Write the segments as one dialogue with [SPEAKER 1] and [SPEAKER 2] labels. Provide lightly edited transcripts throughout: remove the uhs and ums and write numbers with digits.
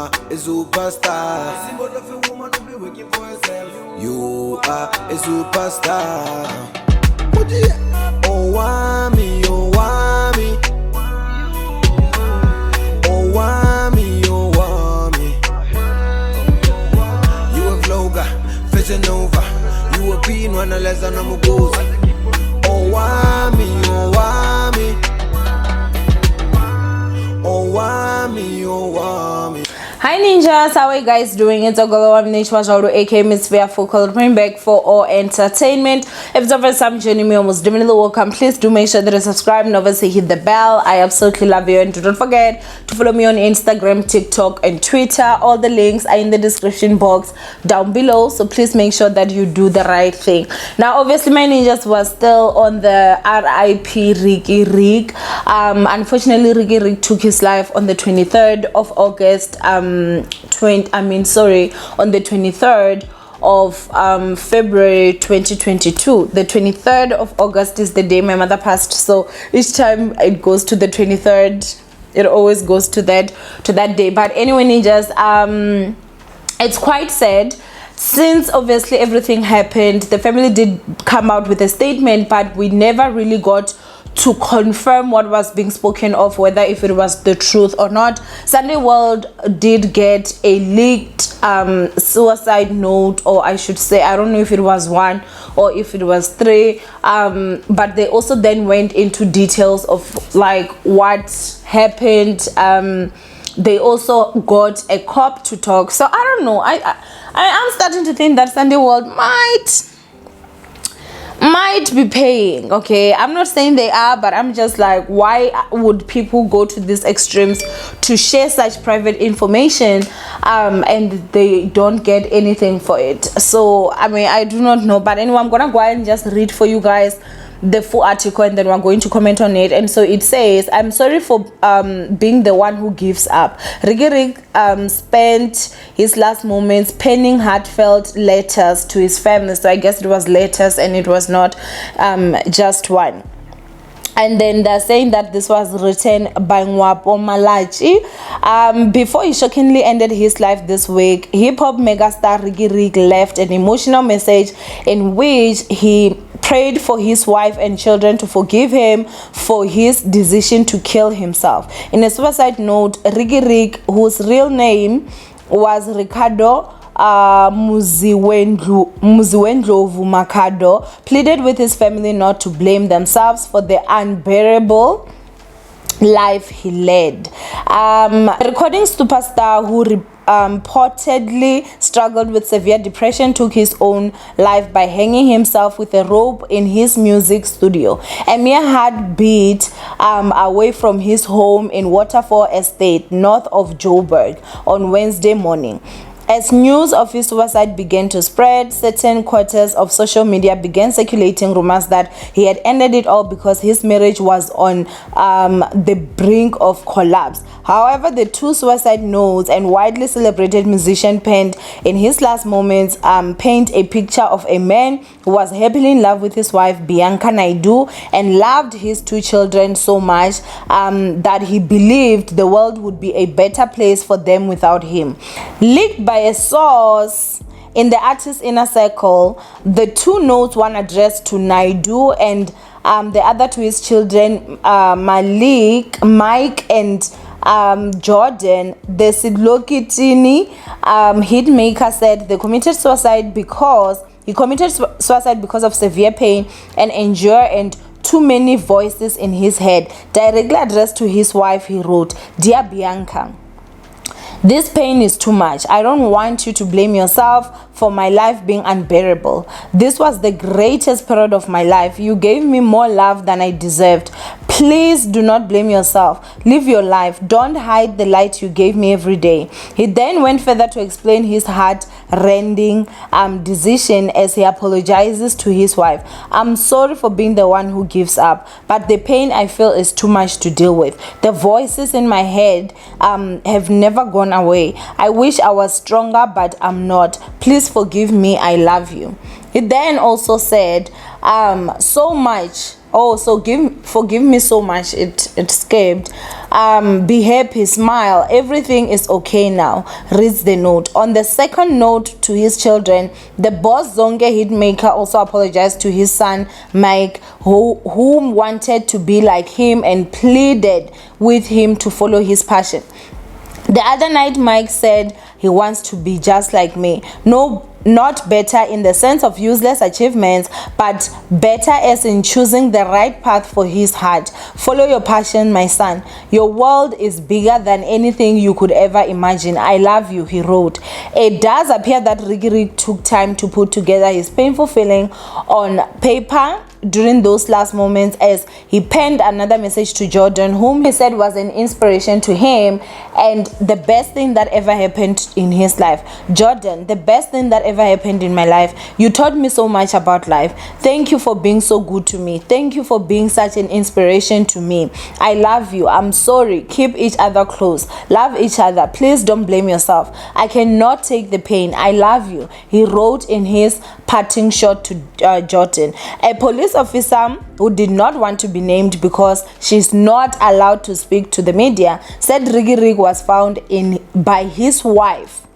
[SPEAKER 1] are a superstar. Symbol of a woman who be working for herself. You are a superstar. Owamie, Owamie, Owamie, Owamie. You a vlogger, fashion over. You a being one less than a mugozi. Owamie, Owamie, Owamie, Owamie.
[SPEAKER 2] Hi ninjas, how are you guys doing? It's Owamie aka Miss Via Focal, bring back for all entertainment. If it's the first time joining me, almost definitely welcome. Please do make sure that you subscribe and obviously hit the bell. I absolutely love you, and do not forget to follow me on Instagram, TikTok, and Twitter. All the links are in the description box down below, so please make sure that you do the right thing. Now, obviously, my ninjas was still on the RIP Riky Rick. Unfortunately, Riky Rick took his life on the 23rd of August. On the 23rd of February 2022. The 23rd of August is the day my mother passed, so each time it goes to the 23rd, it always goes to that day. But anyway, ninjas, it's quite sad. Since obviously everything happened, the family did come out with a statement, but we never really got to confirm what was being spoken of, whether if it was the truth or not. Sunday World did get a leaked suicide note, or I should say, I don't know if it was 1 or if it was 3, but they also then went into details of like what happened. They also got a cop to talk. So I don't know, I am starting to think that Sunday World might be paying. Okay, I'm not saying they are, but I'm just like, why would people go to these extremes to share such private information and they don't get anything for it? So I mean, I do not know, but anyway, I'm gonna go ahead and just read for you guys the full article, and then we're going to comment on it. And so it says, I'm sorry for being the one who gives up. Riky Rick spent his last moments penning heartfelt letters to his family. So I guess it was letters and it was not just one. And then they're saying that this was written by Ngwapo Malachi. Before he shockingly ended his life this week, hip-hop megastar Riky Rick left an emotional message in which he prayed for his wife and children to forgive him for his decision to kill himself. In a suicide note, Riky Rick, whose real name was Ricardo Muziwendlovu Makado, pleaded with his family not to blame themselves for the unbearable life he led. Recording superstar who reportedly struggled with severe depression took his own life by hanging himself with a rope in his music studio, a mere heartbeat away from his home in Waterfall Estate, north of Joburg, on Wednesday morning. As news of his suicide began to spread, certain quarters of social media began circulating rumors that he had ended it all because his marriage was on the brink of collapse. However, the two suicide notes and widely celebrated musician penned in his last moments paint a picture of a man who was happily in love with his wife Bianca Naidu and loved his 2 children so much that he believed the world would be a better place for them without him. Leaked by a source in the artist's inner circle, the 2 notes, one addressed to Naidu and the other to his children, Mike, and Jordan. The Sidlokitini hitmaker said he committed suicide because of severe pain and endure and too many voices in his head. Directly addressed to his wife, he wrote, "Dear Bianca, this pain is too much. I don't want you to blame yourself for my life being unbearable. This was the greatest period of my life. You gave me more love than I deserved. Please do not blame yourself. Live your life. Don't hide the light you gave me every day." He then went further to explain his heart-rending decision as he apologizes to his wife. "I'm sorry for being the one who gives up, but the pain I feel is too much to deal with. The voices in my head have never gone away. I wish I was stronger, but I'm not. Please forgive me. I love you." He then also said, so much Oh, so forgive me so much. It escaped. Be happy, smile. Everything is okay now. Reads the note. On the second note to his children, the boss Zonke hitmaker also apologized to his son Mike, whom wanted to be like him and pleaded with him to follow his passion. The other night, Mike said he wants to be just like me. No, not better in the sense of useless achievements, but better as in choosing the right path for his heart. Follow your passion, my son. Your world is bigger than anything you could ever imagine. I love you, he wrote. It does appear that Riky Rick took time to put together his painful feeling on paper during those last moments, as he penned another message to Jordan, whom he said was an inspiration to him and the best thing that ever happened in his life. Jordan, the best thing that ever happened in my life. You taught me so much about life. Thank you for being so good to me. Thank you for being such an inspiration to me. I love you. I'm sorry. Keep each other close. Love each other. Please don't blame yourself. I cannot take the pain. I love you, he wrote in his parting shot to Jordan. A police officer who did not want to be named because she's not allowed to speak to the media said Riky Rick was found by his wife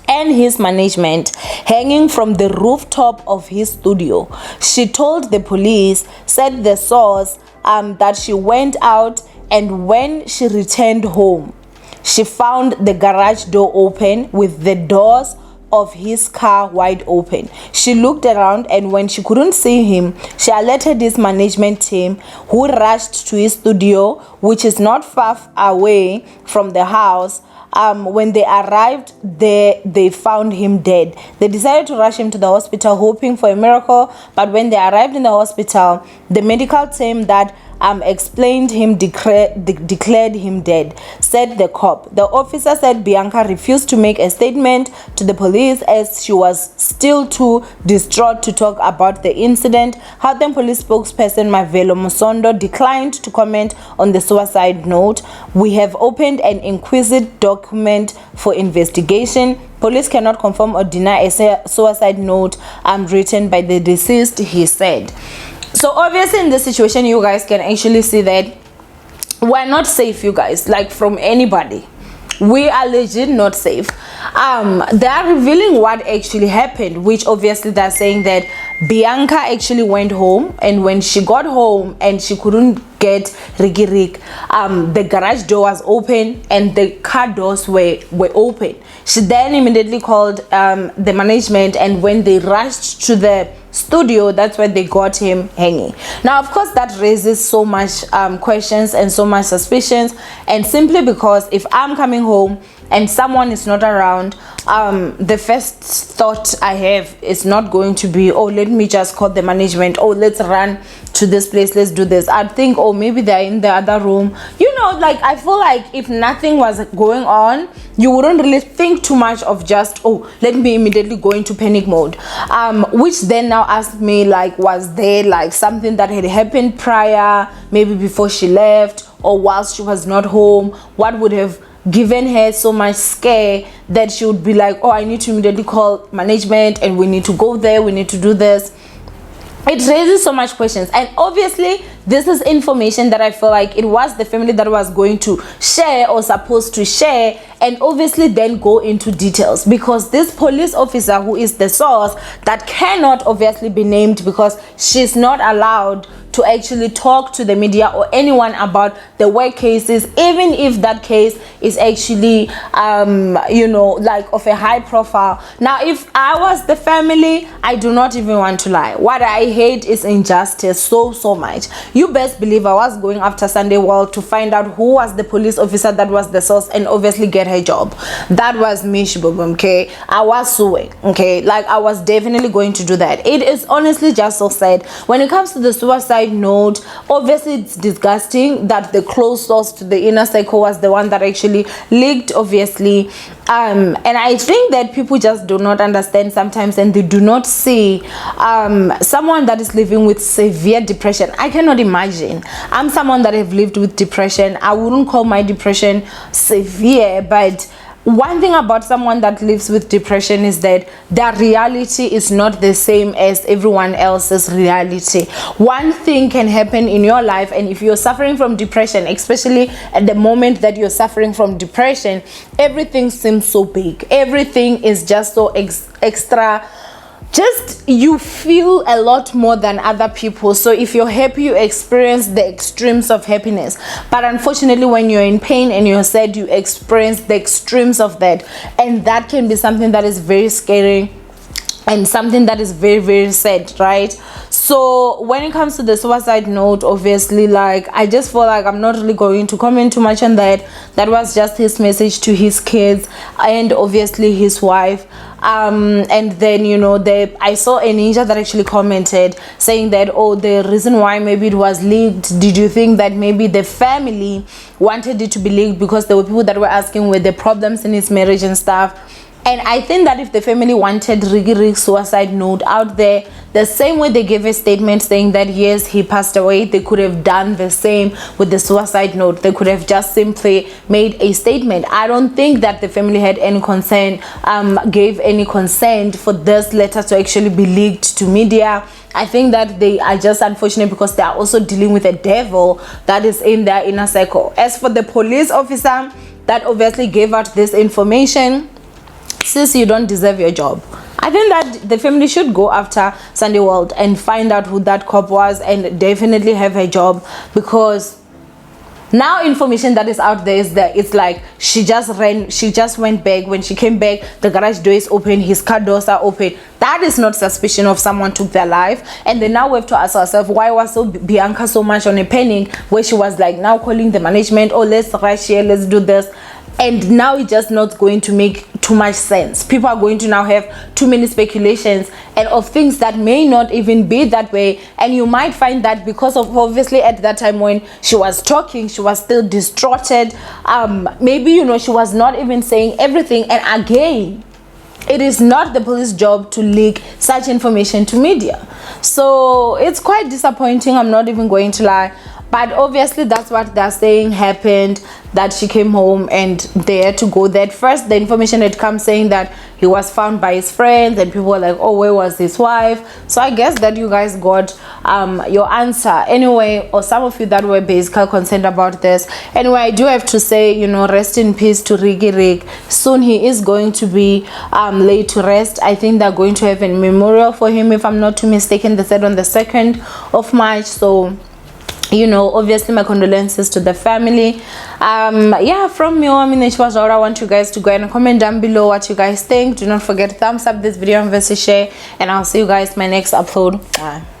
[SPEAKER 2] and his management hanging from the rooftop of his studio. She told the police, said the source, that she went out, and when she returned home, she found the garage door open with the doors of his car wide open. She looked around, and when she couldn't see him, she alerted his management team, who rushed to his studio, which is not far away from the house. When they arrived there, they found him dead. They decided to rush him to the hospital, hoping for a miracle, but when they arrived in the hospital, the medical team that explained him declared him dead, said the cop. The officer said Bianca refused to make a statement to the police as she was still too distraught to talk about the incident. Gauteng police spokesperson Mavelo Musondo declined to comment on the suicide note. We have opened an inquisitive document for investigation. Police cannot confirm or deny a suicide note written by the deceased, he said. So obviously in this situation, you guys can actually see that we're not safe, you guys, like from anybody. We are legit not safe. They are revealing what actually happened, which obviously they're saying that Bianca actually went home, and when she got home and she couldn't get Riky Rick, the garage door was open and the car doors were open. She then immediately called the management, and when they rushed to the studio, that's where they got him hanging. Now of course that raises so much questions and so much suspicions, and simply because if I'm coming home and someone is not around, the first thought I have is not going to be, oh, let me just call the management, oh, let's run to this place, let's do this. I'd think, oh, maybe they're in the other room, you know. Like I feel like if nothing was going on, you wouldn't really think too much of just, oh, let me immediately go into panic mode, which then now asked me, like, was there like something that had happened prior, maybe before she left or whilst she was not home? What would have given her so much scare that she would be like, oh, I need to immediately call management and we need to go there, we need to do this? It raises so much questions, and obviously this is information that I feel like it was the family that was going to share or supposed to share, and obviously then go into details, because this police officer who is the source that cannot obviously be named because she's not allowed to actually talk to the media or anyone about the work cases, even if that case is actually you know, like of a high profile. Now if I was the family, I do not even want to lie, what I hate is injustice so much. You best believe I was going after Sunday World to find out who was the police officer that was the source and obviously get her job. That was me, Shibobum, okay? I was suing, okay? Like I was definitely going to do that. It is honestly just so sad. When it comes to the suicide note, obviously it's disgusting that the close source to the inner circle was the one that actually leaked, obviously. And I think that people just do not understand sometimes, and they do not see someone that is living with severe depression. I cannot imagine. I'm someone that have lived with depression. I wouldn't call my depression severe, but one thing about someone that lives with depression is that their reality is not the same as everyone else's reality. One thing can happen in your life, and if you're suffering from depression, especially at the moment that you're suffering from depression, everything seems so big. Everything is just so extra. Just you feel a lot more than other people. So if you're happy, you experience the extremes of happiness, but unfortunately when you're in pain and you're sad, you experience the extremes of that, and that can be something that is very scary and something that is very, very sad, right? So when it comes to the suicide note, obviously, like, I just feel like I'm not really going to comment too much on that. That was just his message to his kids and obviously his wife. And then, you know, I saw a ninja that actually commented saying that, oh, the reason why maybe it was leaked, did you think that maybe the family wanted it to be leaked because there were people that were asking were the problems in his marriage and stuff? And I think that if the family wanted Riky Rick's suicide note out there, the same way they gave a statement saying that yes, he passed away, they could have done the same with the suicide note. They could have just simply made a statement. I don't think that the family had any concern, gave any consent for this letter to actually be leaked to media. I think that they are just unfortunate because they are also dealing with a devil that is in their inner circle. As for the police officer that obviously gave out this information, sis, you don't deserve your job. I think that the family should go after Sunday World and find out who that cop was and definitely have a job, because now information that is out there is that it's like she just went back. When she came back, the garage door is open, his car doors are open. That is not suspicion of someone took their life. And then now we have to ask ourselves, why was Bianca so much on a panic where she was like now calling the management, oh, let's rush here, let's do this. And now it's just not going to make too much sense. People are going to now have too many speculations and of things that may not even be that way. And you might find that because of obviously at that time when she was talking, she was still distraughted. Maybe, you know, she was not even saying everything. And again, it is not the police job to leak such information to media. So it's quite disappointing, I'm not even going to lie. But obviously that's what they're saying happened, that she came home and they had to go there. First, the information had come saying that he was found by his friends, and people were like, oh, where was his wife? So I guess that you guys got your answer anyway, or some of you that were basically concerned about this. Anyway, I do have to say, you know, rest in peace to Riky Rick. Soon he is going to be laid to rest. I think they're going to have a memorial for him, if I'm not too mistaken. They said on the 2nd of March. So, you know, obviously my condolences to the family. Yeah, from me, Owamie, I want you guys to go and comment down below what you guys think. Do not forget to thumbs up this video and share, and I'll see you guys in my next upload.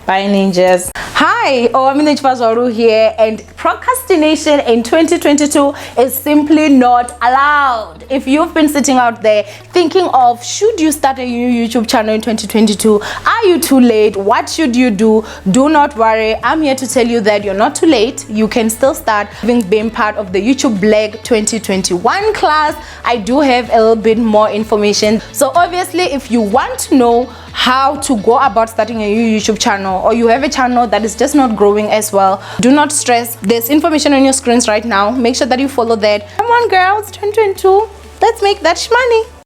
[SPEAKER 2] Bye, ninjas. Hi, Owamie here, and procrastination in 2022 is simply not allowed. If you've been sitting out there thinking of, should you start a new YouTube channel in 2022? Are you too late? What should you do? Do not worry. I'm here to tell you that you're not too late. You can still start. Having been part of the YouTube Black 2021 class, I do have a little bit more information. So obviously, if you want to know how to go about starting a new YouTube channel, or you have a channel that is just not growing as well, do not stress. There's information on your screens right now. Make sure that you follow that. Come on girls, 2022, let's make that money.